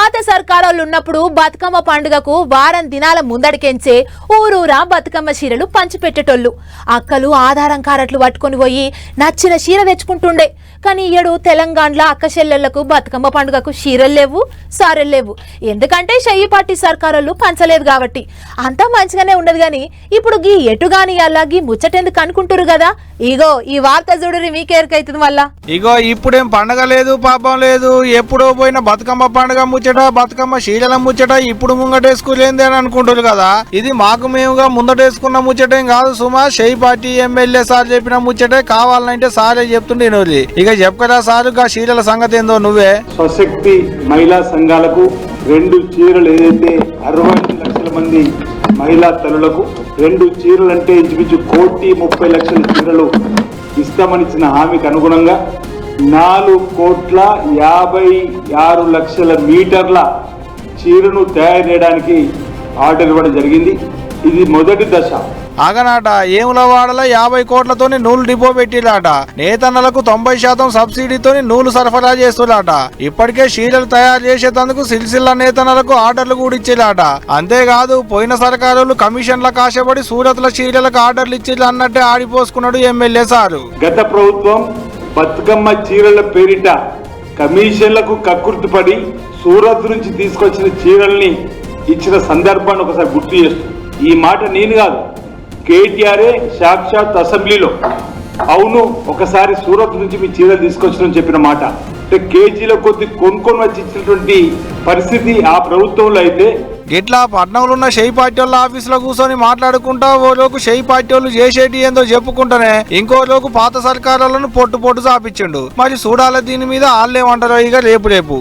పాత సర్కారోళ్ళు ఉన్నప్పుడు బతుకమ్మ పండుగకు వారం దినాల ముందడికెంచే ఊరూరా బతుకమ్మ చీరలు పంచిపెట్టేటోళ్ళు. అక్కలు ఆధారం కారట్లు పట్టుకొని పోయి నచ్చిన చీర తెచ్చుకుంటుండే. కానీ ఈయడు తెలంగాణలో అక్క చెల్లెళ్లకు బతుకమ్మ పండుగకు చీరలు లేవు, సారెలు లేవు. ఎందుకంటే చెయ్యి పార్టీ సర్కారోళ్ళు పంచలేదు కాబట్టి. అంతా మంచిగానే ఉండదు గాని ఇప్పుడు గీ ఎటుగాని అలా గీ ముచ్చటెందుకు అనుకుంటురు కదా. ఇగో ఈ వార్త చూడరి మీకేరికైతుంది మళ్ళా. ఇగో ఇప్పుడేం పండగ లేదు పాపం లేదు, ఎప్పుడో పోయిన బతుకమ్మ పండుగ ముచ్చట బతుకమ్మ శీలల ముచ్చట ఇప్పుడు ముంగటేసుకోలేంది అని అనుకుంటారు కదా. ఇది మాకు మేముగా ముందటేసుకున్న ముచ్చటేం కాదు సుమా, షెయి పార్టీ ఎమ్మెల్యే సార్ చెప్పిన ముచ్చటే. కావాలంటే సారే చెప్తుండే నోది. ఇక చెప్పరా సారు గా శీలల సంగతి ఏందో నువ్వే. స్వశక్తి మహిళా సంఘాలకు 2 చీరలు ఏదైతే 65 లక్షల మంది మహిళా తల్లులకు 2 చీరలు అంటే ఇంచుమించు 1,30,00,000 చీరలు ఇస్తామనిచ్చిన హామీకి అనుగుణంగా 4,56,00,000 మీటర్ల చీరను తయారు చేయడానికి ఆర్డర్ ఇవ్వడం జరిగింది. ఇది మొదటి దశ. ఆగనాట ఏములవాడల 50 కోట్లతోని నూలు డిపో పెట్టిలాట. నేతన్నలకు 90% సబ్సిడీతోని నూలు సరఫరా చేస్తులాట. ఇప్పటికే శీలలు తయారు చేసేందుకు సిరిసిల్ల నేతన్నలకు ఆర్డర్లు కూడా ఇచ్చేలాట. అంతేకాదు పోయిన సర్కారులు కమిషన్లకు ఆశపడి సూరత్ల చీరలకు ఆర్డర్లు ఇచ్చి అన్నట్టే ఆడిపోసుకున్నాడు ఎమ్మెల్యే సారు. గత ప్రభుత్వం బతుకమ్మ చీరల పేరిట కమిషన్లకు కక్కుర్తిపడి సూరత్ నుంచి తీసుకొచ్చిన చీరల్ని ఇచ్చిన సందర్భాన్ని ఒకసారి గుర్తు చేస్తుంది. ఈ మాట నేను కాదు, కేటీఆర్ఏ సాక్షాత్ అసెంబ్లీలో అవును ఒకసారి సూరత్ నుంచి మీ చీరలు తీసుకొచ్చిన చెప్పిన మాట. అంటే కేజీల కొద్ది కొనుక్కొని వచ్చి ఇచ్చినటువంటి పరిస్థితి ఆ ప్రభుత్వంలో అయితే ఇట్లా పట్నంలో ఉన్న షెయి పార్టీ వాళ్ళ ఆఫీసులో కూర్చొని మాట్లాడుకుంటా ఓలోకు షెయి పార్టీ వాళ్ళు చేసేటి ఏందో చెప్పుకుంటానే ఇంకోలోకు పాత సర్కారులను పొట్టు చాపించిండు. మరి చూడాలి దీని మీద వాళ్ళేమంటారో ఇక రేపు.